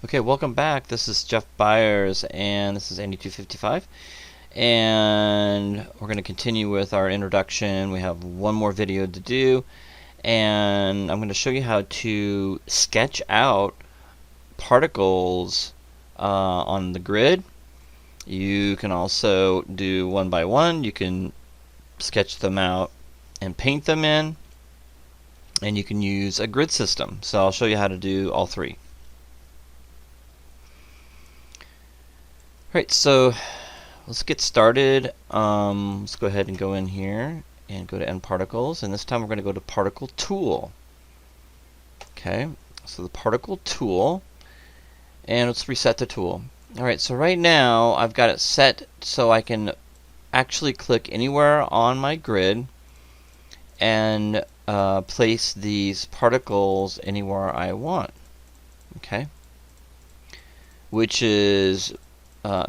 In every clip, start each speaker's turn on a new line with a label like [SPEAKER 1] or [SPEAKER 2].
[SPEAKER 1] Okay, welcome back. This is Jeff Byers, and this is Andy255, and we're going to continue with our introduction. We have one more video to do, and I'm going to show you how to sketch out particles on the grid. You can also do one by one. You can sketch them out and paint them in, and you can use a grid system. So I'll show you how to do all three. Alright, so let's get started. Let's go ahead and go in here and go to End Particles, and this time we're going to go to Particle Tool. Okay, so the Particle Tool, and let's reset the tool. Alright, so right now I've got it set so I can actually click anywhere on my grid and place these particles anywhere I want. Okay, which is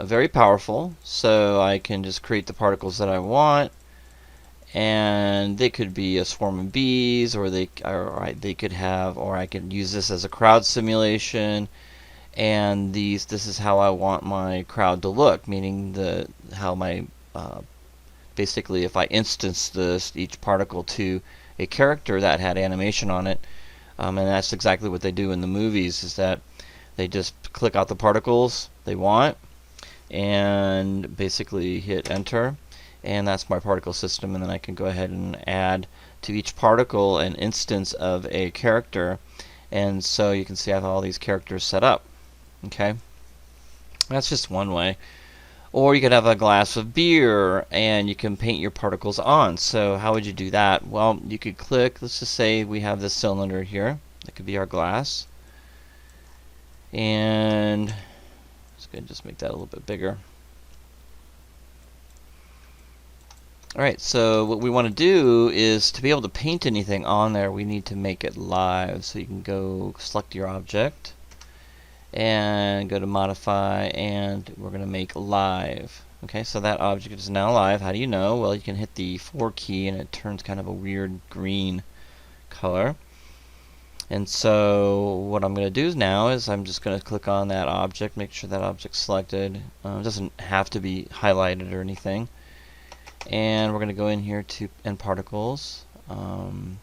[SPEAKER 1] very powerful, so I can just create the particles that I want, and they could be a swarm of bees, or they could have, or I could use this as a crowd simulation, and this is how I want my crowd to look, meaning how my basically if I instance each particle to a character that had animation on it, and that's exactly what they do in the movies, is that they just click out the particles they want and basically hit enter, and that's my particle system, and then I can go ahead and add to each particle an instance of a character, and so you can see I have all these characters set up. Okay, that's just one way. Or you could have a glass of beer and you can paint your particles on. So how would you do that? Well, you could click, let's just say we have this cylinder here, that could be our glass, and just make that a little bit bigger. Alright, so what we want to do is to be able to paint anything on there, we need to make it live. So you can go select your object and go to modify, and we're going to make live. Okay, so that object is now live. How do you know? Well, you can hit the 4 key and it turns kind of a weird green color. And so what I'm going to do now is I'm just going to click on that object, make sure that object's selected. It doesn't have to be highlighted or anything. And we're going to go in here to End Particles, and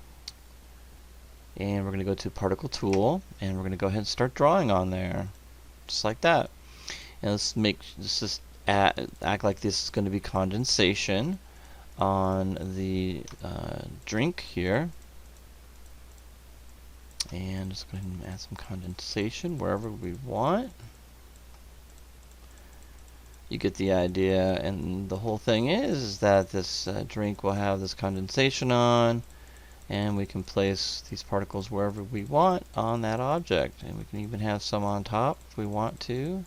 [SPEAKER 1] we're going to go to Particle Tool, and we're going to go ahead and start drawing on there, just like that. And let's just act like this is going to be condensation on the drink here. And just go ahead and add some condensation wherever we want. You get the idea, and the whole thing is that this drink will have this condensation on, and we can place these particles wherever we want on that object, and we can even have some on top if we want to.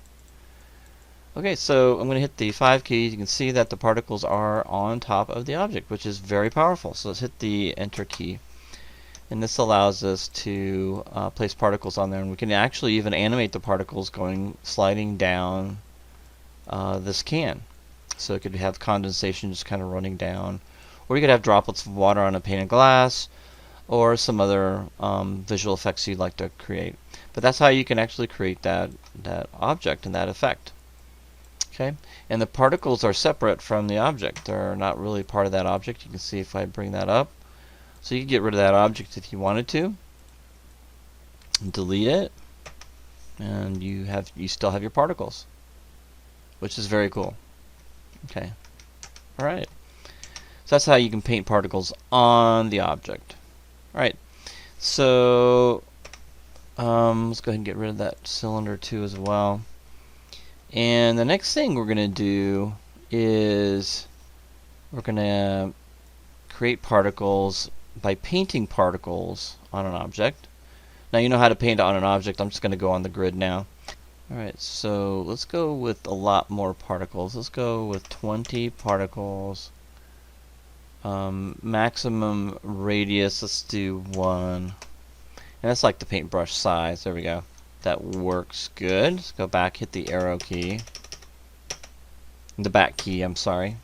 [SPEAKER 1] Okay, so I'm going to hit the 5 key. You can see that the particles are on top of the object, which is very powerful. So let's hit the Enter key. And this allows us to place particles on there, and we can actually even animate the particles sliding down this can. So it could have condensation just kind of running down, or you could have droplets of water on a pane of glass, or some other visual effects you'd like to create. But that's how you can actually create that object and that effect. Okay, and the particles are separate from the object. They're not really part of that object. You can see if I bring that up. So you can get rid of that object if you wanted to, and delete it, and you still have your particles, which is very cool. Okay, all right. So that's how you can paint particles on the object. All right. So let's go ahead and get rid of that cylinder too as well. And the next thing we're going to do is we're going to create particles by painting particles on an object. Now you know how to paint on an object. I'm just going to go on the grid now. Alright, so let's go with a lot more particles. Let's go with 20 particles. Maximum radius, let's do 1. And that's like the paintbrush size. There we go. That works good. Let's go back, hit the arrow key. The back key, I'm sorry.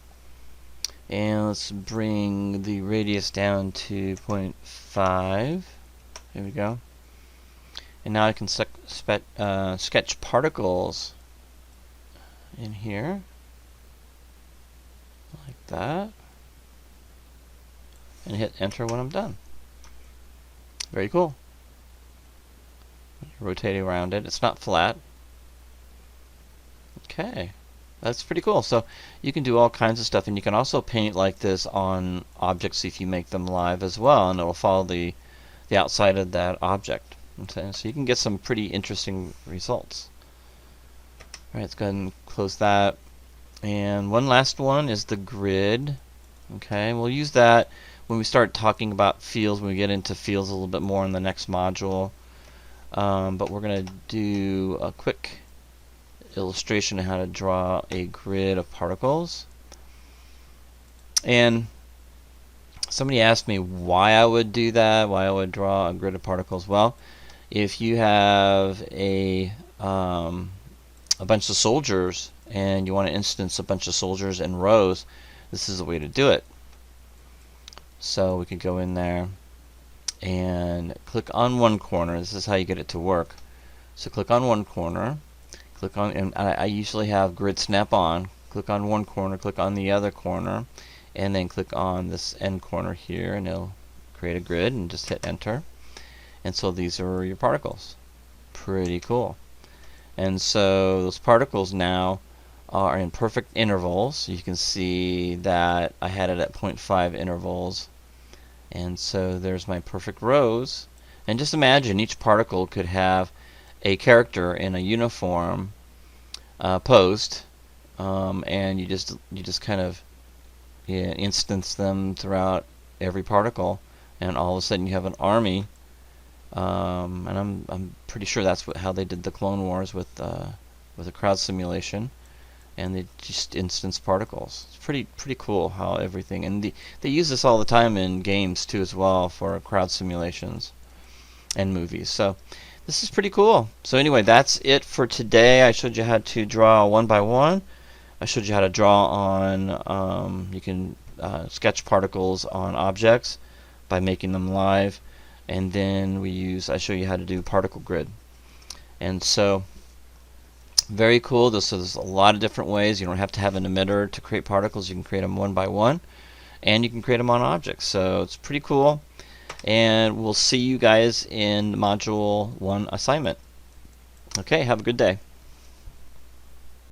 [SPEAKER 1] And let's bring the radius down to 0.5. There we go. And now I can sketch particles in here, like that, and hit enter when I'm done. Very cool. Rotating around it. It's not flat. Okay. That's pretty cool. So you can do all kinds of stuff, and you can also paint like this on objects if you make them live as well, and it'll follow the outside of that object. Okay, so you can get some pretty interesting results. Alright, let's go ahead and close that. And one last one is the grid. Okay, we'll use that when we start talking about fields, when we get into fields a little bit more in the next module. But we're going to do a quick illustration of how to draw a grid of particles. And somebody asked me why I would do that, why I would draw a grid of particles. Well, if you have a bunch of soldiers and you want to instance a bunch of soldiers in rows, this is the way to do it. So we could go in there and click on one corner. This is how you get it to work. So click on one corner, click on, and I usually have grid snap on. Click on one corner, click on the other corner, and then click on this end corner here, and it'll create a grid, and just hit enter. And so these are your particles. Pretty cool. And so those particles now are in perfect intervals. You can see that I had it at 0.5 intervals. And so there's my perfect rows. And just imagine each particle could have a character in a uniform posed, and you just kind of instance them throughout every particle, and all of a sudden you have an army. And I'm pretty sure that's how they did the Clone Wars with a crowd simulation, and they just instance particles. It's pretty cool how everything, and they use this all the time in games too as well for crowd simulations and movies. So this is pretty cool. So anyway, that's it for today. I showed you how to draw one by one. I showed you how to draw on, you can sketch particles on objects by making them live, and then I show you how to do particle grid. And so very cool. There's a lot of different ways. You don't have to have an emitter to create particles. You can create them one by one, and you can create them on objects. So it's pretty cool. And we'll see you guys in Module 1 assignment. Okay, have a good day.